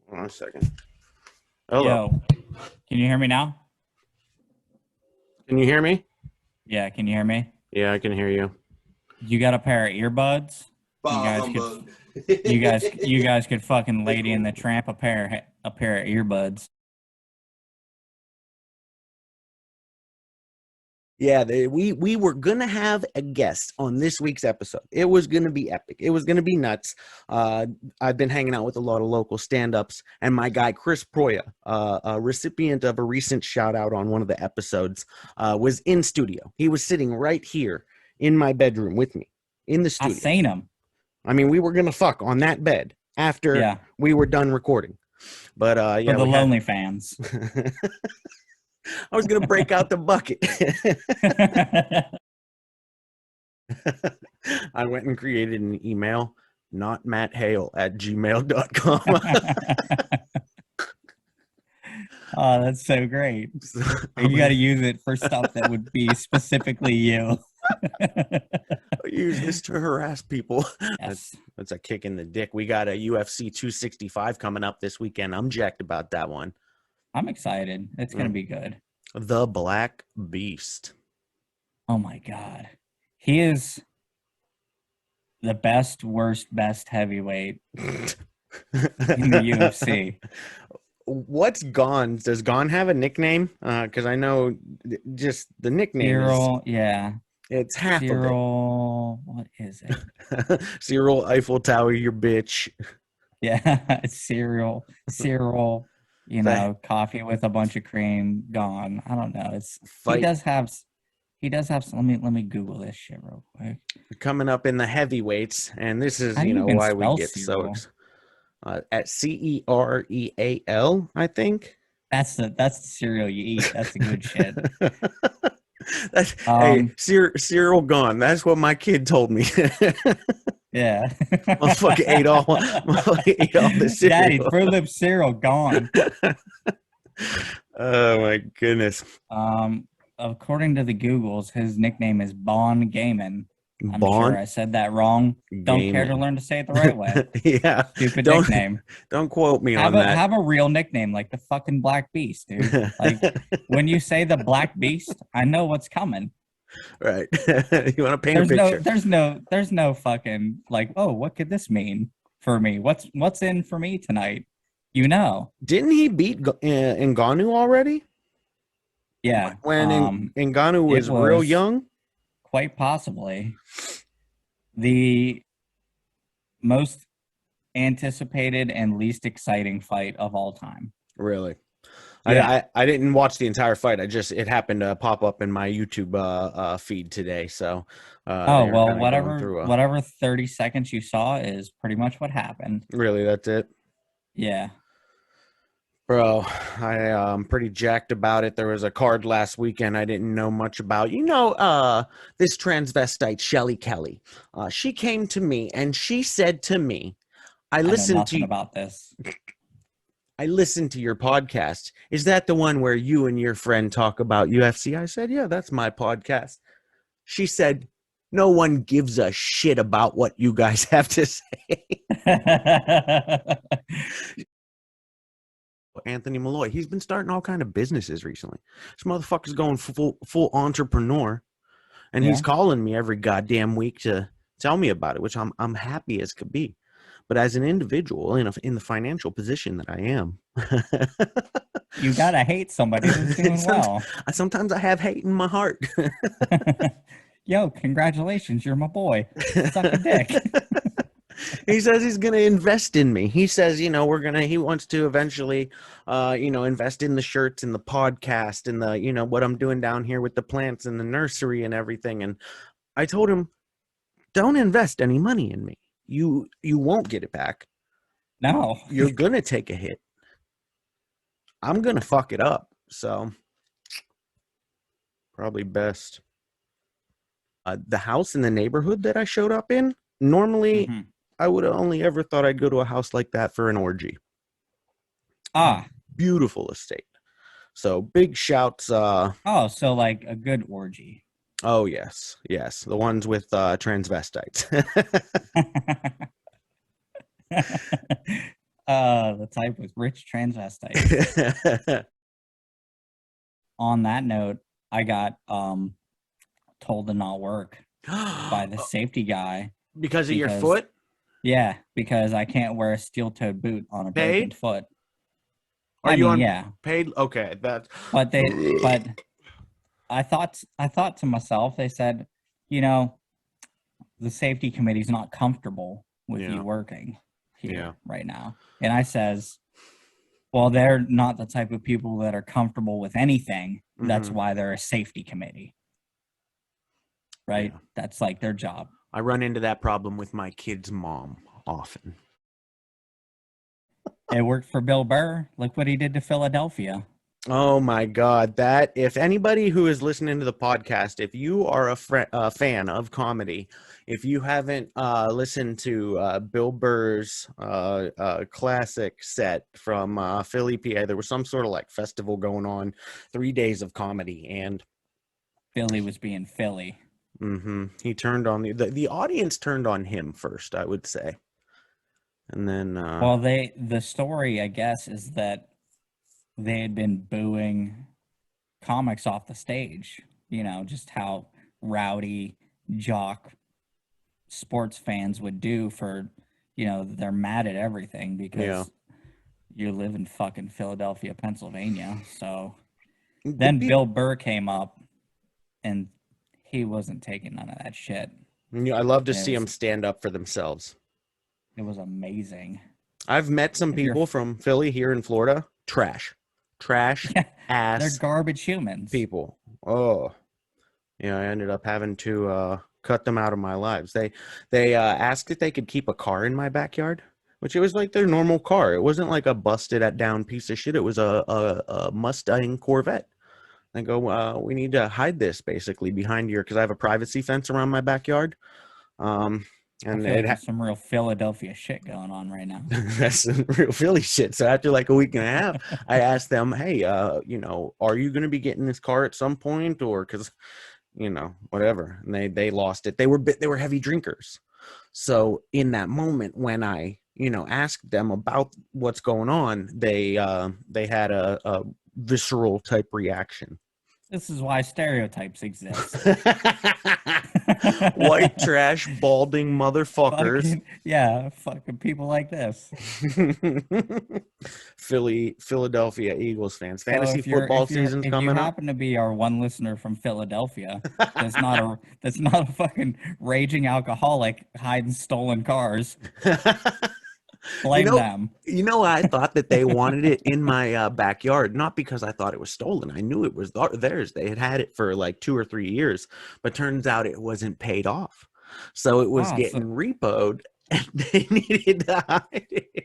Hold on a second. Hello. Yo, can you hear me now? Can you hear me? Yeah, can you hear me? Yeah, I can hear you. You got a pair of earbuds? You guys Humbug. could, you guys could fucking Lady in the Tramp a pair of earbuds. Yeah, we were gonna have a guest on this week's episode. It was gonna be epic. It was gonna be nuts. I've been hanging out with a lot of local stand-ups, and my guy Chris Proya, a recipient of a recent shout out on one of the episodes, was in studio. He was sitting right here in my bedroom with me in the I studio. seen them. I mean, we were gonna fuck on that bed after we were done recording. But yeah, for the lonely fans. I was gonna break out the bucket. I went and created an email, notmatthale@gmail.com. Oh, that's so great. You got to use it for stuff that would be specifically you. Use this to harass people. Yes. That's a kick in the dick. We got a UFC265 coming up this weekend. I'm jacked about that one. I'm excited. It's going to be good. The Black Beast. Oh my God. He is the best, worst, best heavyweight in the UFC. What's Gon? Does Gon have a nickname? Because I know just the nickname Cyril, yeah. It's half Cyril, what is it? Cyril Eiffel Tower, your bitch. Yeah, Cyril, you know, coffee with a bunch of cream, gone. I don't know. He does have some, let me Google this shit real quick. Coming up in the heavyweights, and this is, you know, why we get Cyril? at Cereal, I think. That's the cereal you eat. That's the good shit. Hey, Cyril gone. That's what my kid told me. Yeah. Motherfucker ate all the cereal. Daddy, Fruit Lip cereal gone. Oh my goodness. According to the Googles, his nickname is Bon Gaiman. I'm Bon? sure I said that wrong. Don't Gaiman. care to learn to say it the right way. Yeah. Stupid nickname. Don't quote me on that. Have a real nickname like the fucking Black Beast, dude. Like when you say the Black Beast, I know what's coming. Right. You want to paint a picture? There's no fucking like, oh, what could this mean for me? What's in for me tonight? You know. Didn't he beat Ngannou already? Yeah. When Ngannou was real young? Quite possibly. The most anticipated and least exciting fight of all time. Really? Yeah. I didn't watch the entire fight. It happened to pop up in my YouTube feed today. So whatever 30 seconds you saw is pretty much what happened. Really, that's it? Yeah. Bro, I'm pretty jacked about it. There was a card last weekend I didn't know much about. This transvestite, Shelly Kelly. She came to me and she said to me, I know nothing about this. I listened to your podcast. Is that the one where you and your friend talk about UFC? I said, yeah, that's my podcast. She said, no one gives a shit about what you guys have to say. Anthony Malloy, he's been starting all kind of businesses recently. This motherfucker's going full entrepreneur, and he's calling me every goddamn week to tell me about it, which I'm happy as could be. But as an individual in the financial position that I am, you gotta hate somebody who's doing well. Sometimes I have hate in my heart. Yo, congratulations, you're my boy. Suck a dick. He says he's going to invest in me. He says, he wants to eventually, invest in the shirts and the podcast and the, what I'm doing down here with the plants and the nursery and everything. And I told him, don't invest any money in me. You won't get it back. No. You're going to take a hit. I'm going to fuck it up. So probably best. The house in the neighborhood that I showed up in, normally I would have only ever thought I'd go to a house like that for an orgy. Beautiful estate. So big shouts. So like a good orgy. Oh, yes. The ones with transvestites. The type was rich transvestite. On that note, I got told to not work by the safety guy because of your foot. Yeah, because I can't wear a steel-toed boot on a broken foot. Are you on paid? Okay, that's. But I thought to myself, they said, you know, the safety committee's not comfortable with you working here right now. And I says, well, they're not the type of people that are comfortable with anything. That's why they're a safety committee. Right? Yeah. That's like their job. I run into that problem with my kid's mom often. It worked for Bill Burr. Look what he did to Philadelphia. Oh my God. That if anybody who is listening to the podcast, if you are a fan of comedy, if you haven't listened to Bill Burr's classic set from Philly, PA, there was some sort of like festival going on, 3 days of comedy, and Philly was being Philly. He turned on the audience turned on him first, I would say. And then well, the story, I guess, is that they had been booing comics off the stage, you know, just how rowdy jock sports fans would do for, you know, they're mad at everything because you live in fucking Philadelphia, Pennsylvania. So then Bill Burr came up and he wasn't taking none of that shit. I love to see them stand up for themselves. It was amazing. I've met some people from Philly here in Florida. Trash ass. They're garbage humans. People. Oh, yeah. I ended up having to cut them out of my lives. They asked if they could keep a car in my backyard, which it was like their normal car. It wasn't like a busted down piece of shit. It was a Mustang Corvette. I go, we need to hide this basically behind because I have a privacy fence around my backyard. And it had some real Philadelphia shit going on right now. That's some real Philly shit. So after like a week and a half, I asked them, hey, you know, are you going to be getting this car at some point, or because, you know, whatever. And they lost it. They were heavy drinkers. So in that moment when I, you know, asked them about what's going on, they had a visceral type reaction. This is why stereotypes exist. White trash, balding motherfuckers. Fucking people like this. Philadelphia Eagles fans. Fantasy football season's coming up. If you happen to be our one listener from Philadelphia, that's not a fucking raging alcoholic hiding stolen cars. Blame them. You know, I thought that they wanted it in my backyard, not because I thought it was stolen. I knew it was theirs. They had it for like 2 or 3 years, but turns out it wasn't paid off. So it was getting repoed, and they needed to hide it.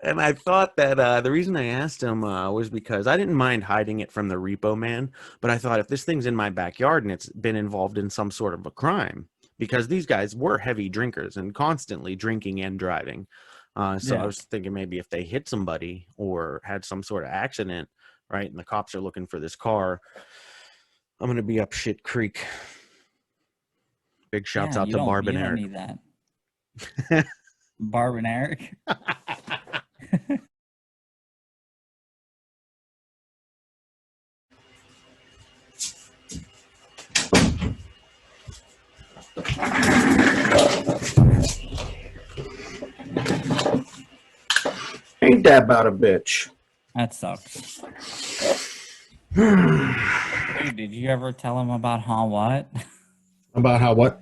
And I thought that the reason I asked him was because I didn't mind hiding it from the repo man, but I thought if this thing's in my backyard and it's been involved in some sort of a crime, because these guys were heavy drinkers and constantly drinking and driving. So I was thinking maybe if they hit somebody or had some sort of accident, right, and the cops are looking for this car, I'm going to be up shit creek. Big shouts out to Barb and Eric. You don't need that. Barb and Eric? Ain't that about a bitch? That sucks. Dude, did you ever tell him about how what? About how what?